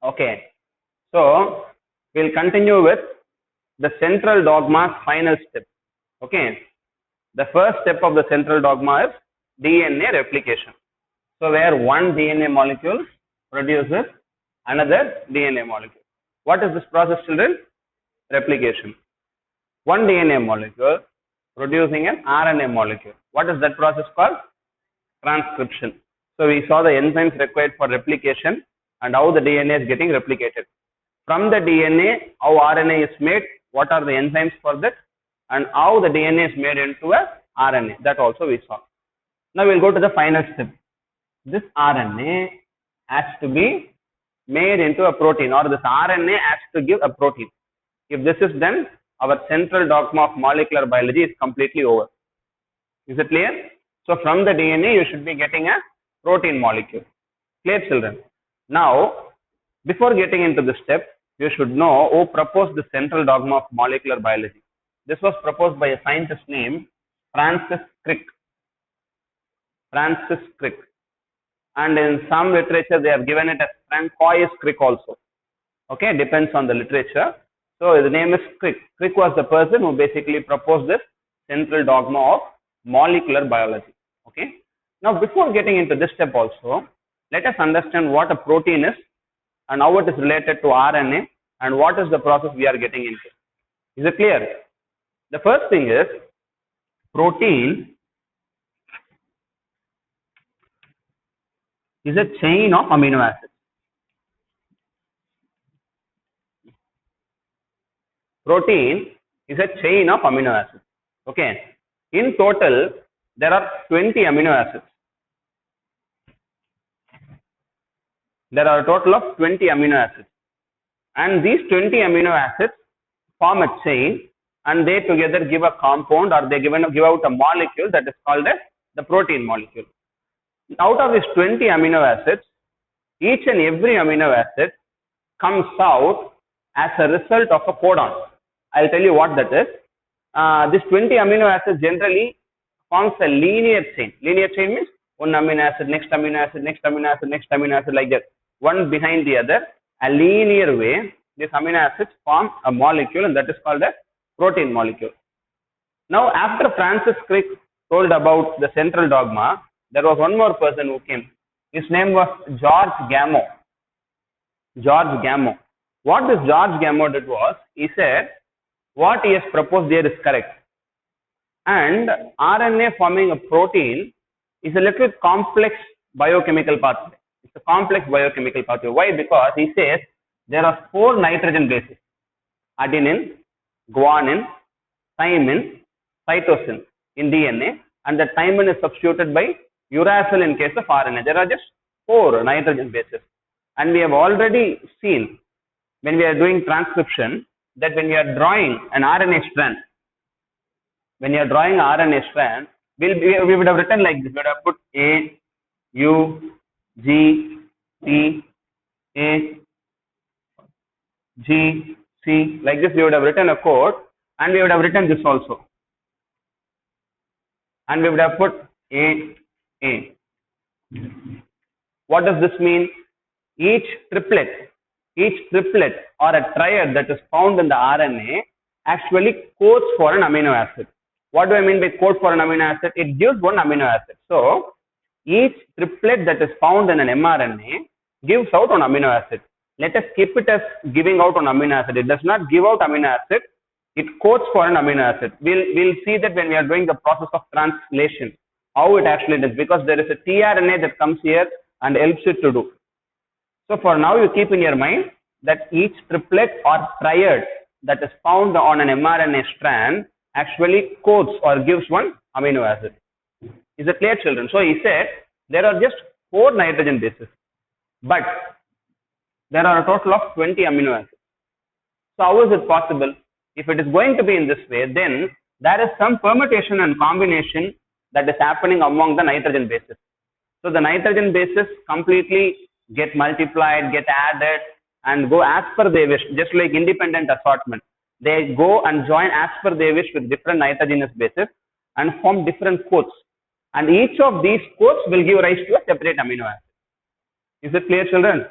Okay. So we'll continue with the central dogma's final step. Okay. The first step of the central dogma is DNA replication. So where one DNA molecule produces another DNA molecule. What is this process, children? Replication. One DNA molecule producing an RNA molecule. What is that process called? Transcription. So we saw the enzymes required for replication and how the DNA is getting replicated. From the DNA, how RNA is made, what are the enzymes for that, and how the DNA is made into a RNA. That also we saw. Now we'll go to the final step. This RNA has to be made into a protein, or this RNA has to give a protein. If this is done, our central dogma of molecular biology is completely over. Is it clear? So from the DNA, you should be getting a protein molecule. Clear, children? Now, before getting into this step, you should know who proposed the central dogma of molecular biology. This was proposed by a scientist named Francis Crick. Francis Crick. And in some literature, they have given it as Francois Crick also. Okay, depends on the literature. So the name is Crick. Crick was the person who basically proposed this central dogma of molecular biology. Okay. Now, before getting into this step also, let us understand what a protein is and how it is related to RNA and what is the process we are getting into. Is it clear? The first thing is protein is a chain of amino acids. Protein is a chain of amino acids. Okay. In total, there are 20 amino acids. There are a total of 20 amino acids. And these 20 amino acids form a chain and they together give a compound, or they give out a molecule that is called as the protein molecule. Out of these 20 amino acids, each and every amino acid comes out as a result of a codon. I'll tell you what that is. This 20 amino acids generally forms a linear chain. Linear chain means one amino acid, next amino acid, next amino acid, next amino acid, like that. One behind the other, a linear way, these amino acids form a molecule, and that is called a protein molecule. Now, after Francis Crick told about the central dogma, there was one more person who came. His name was George Gamow. George Gamow. What this George Gamow did was, he said, what he has proposed here is correct. And RNA forming a protein is a little complex biochemical pathway. It's a complex biochemical pathway. Why? Because he says there are 4 nitrogen bases: adenine, guanine, thymine, cytosine in DNA, and the thymine is substituted by uracil in case of RNA. There are just 4 nitrogen bases. And we have already seen when we are doing transcription that when we are drawing an RNA strand, we would have written like this. We would have put A, U, G, T, A, G, C. Like this, we would have written a code, and we would have written this also. And we would have put A. What does this mean? Each triplet or a triad that is found in the RNA actually codes for an amino acid. What do I mean by code for an amino acid? It gives one amino acid. So each triplet that is found in an mRNA gives out an amino acid. Let us keep it as giving out an amino acid. It does not give out amino acid. It codes for an amino acid. We'll see that when we are doing the process of translation, how it actually does, because there is a tRNA that comes here and helps it to do. So for now, you keep in your mind that each triplet or triad that is found on an mRNA strand actually codes or gives one amino acid. Is it clear, children? So he said there are just 4 nitrogen bases, but there are a total of 20 amino acids. So how is it possible? If it is going to be in this way, then there is some permutation and combination that is happening among the nitrogen bases. So the nitrogen bases completely get multiplied, get added, and go as per their wish, just like independent assortment. They go and join as per their wish with different nitrogenous bases and form different codes. And each of these codes will give rise to a separate amino acid. Is it clear, children?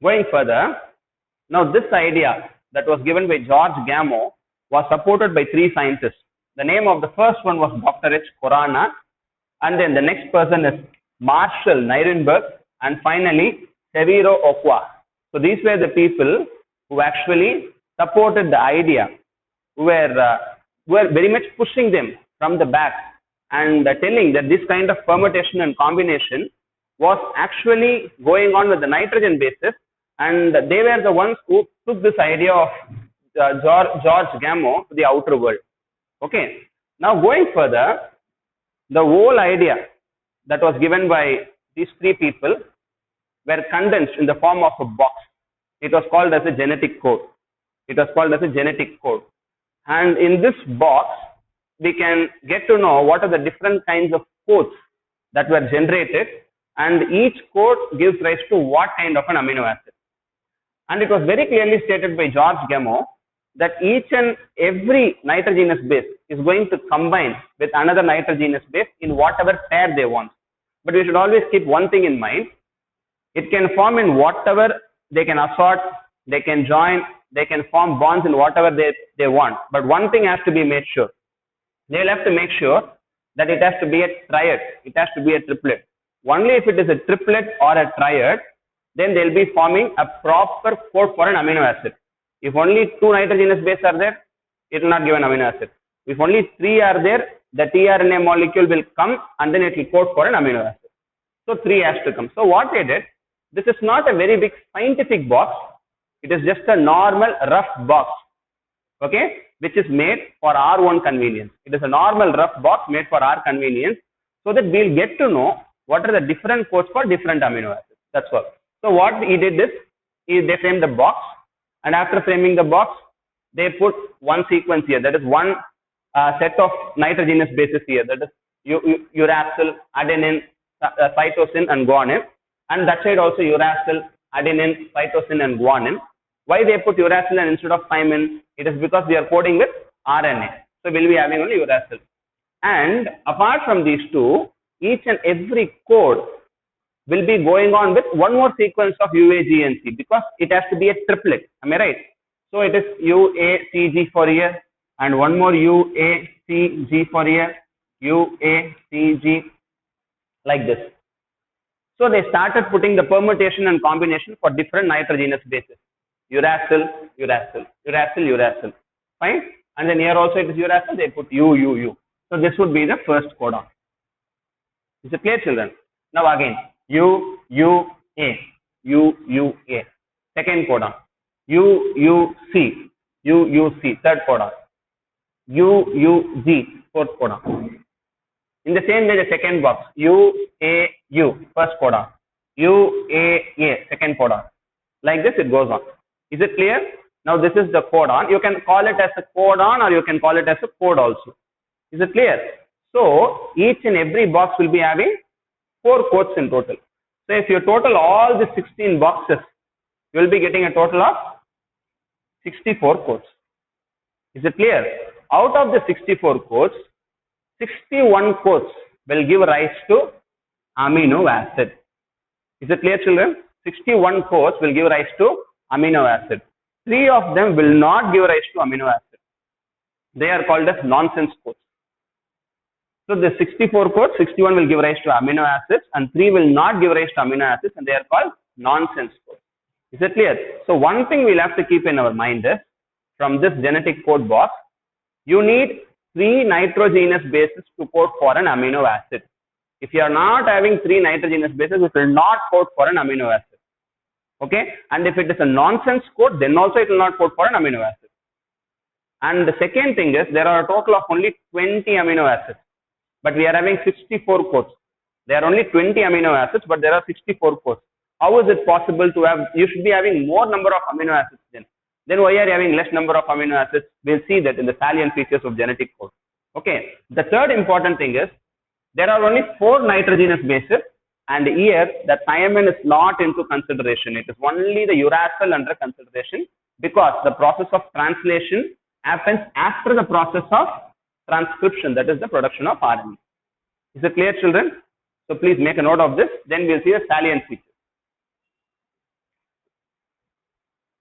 Going further, Now, this idea that was given by George Gamow was supported by three scientists. The name of the first one was Dr. H. Khorana, and then the next person is Marshall Nirenberg, and finally Severo Okwa. So these were the people who actually supported the idea, who were very much pushing them from the back and telling that this kind of permutation and combination was actually going on with the nitrogen basis, and they were the ones who took this idea of George Gamow to the outer world. Okay. Now going further, the whole idea that was given by these three people were condensed in the form of a box. It was called as a genetic code. It was called as a genetic code. And in this box, we can get to know what are the different kinds of codes that were generated, and each code gives rise to what kind of an amino acid. And it was very clearly stated by George Gamow that each and every nitrogenous base is going to combine with another nitrogenous base in whatever pair they want. But we should always keep one thing in mind. It can form in whatever they can assort, they can join, they can form bonds in whatever they want. But one thing has to be made sure. They'll have to make sure that it has to be a triad, it has to be a triplet. Only if it is a triplet or a triad, then they'll be forming a proper code for an amino acid. If only two nitrogenous bases are there, it will not give an amino acid. If only three are there, the tRNA molecule will come and then it will code for an amino acid. So three has to come. So what they did, this is not a very big scientific box. It is just a normal rough box, okay, which is made for our own convenience. It is a normal rough box made for our convenience, so that we'll get to know what are the different codes for different amino acids. That's all. So what he did is, they framed the box, and after framing the box, they put one sequence here. That is one set of nitrogenous bases here. That is uracil, adenine, cytosine, and guanine. And that side also uracil, adenine, cytosine, and guanine. Why they put uracil instead of thymine? It is because we are coding with RNA. So we'll be having only uracil. And apart from these two, each and every code will be going on with one more sequence of UAGNC, because it has to be a triplet. Am I right? So it is UACG for here, and one more UACG for here, UACG, like this. So they started putting the permutation and combination for different nitrogenous bases. Uracil, uracil, uracil, uracil. Fine. And then here also it is uracil, they put U. So this would be the first codon. Is it clear, children? Now again, UUA. Second codon. UUC. Third codon. UUG. Fourth codon. In the same way, the second box, UAU, first codon, UAA, second codon. Like this, it goes on. Is it clear? Now, this is the codon. You can call it as a codon, or you can call it as a code also. Is it clear? So, each and every box will be having 4 codes in total. So, if you total all the 16 boxes, you will be getting a total of 64 codes. Is it clear? Out of the 64 codes, 61 codes will give rise to amino acid. Is it clear, children? 61 codes will give rise to amino acid. 3 of them will not give rise to amino acid. They are called as nonsense codes. So the 64 codes, 61 will give rise to amino acids, and 3 will not give rise to amino acids, and they are called nonsense codes. Is it clear? So one thing we'll have to keep in our mind is, from this genetic code box, you need 3 nitrogenous bases to code for an amino acid. If you are not having 3 nitrogenous bases, it will not code for an amino acid. Okay? And if it is a nonsense code, then also it will not code for an amino acid. And the second thing is, there are a total of only 20 amino acids, but we are having 64 codes. There are only 20 amino acids, but there are 64 codes. How is it possible to have, you should be having more number of amino acids then. Then why are you having less number of amino acids? We'll see that in the salient features of genetic code. Okay. The third important thing is, there are only 4 nitrogenous bases, and here the thymine is not into consideration. It is only the uracil under consideration, because the process of translation happens after the process of transcription, that is the production of RNA. Is it clear, children? So please make a note of this, then we'll see the salient features.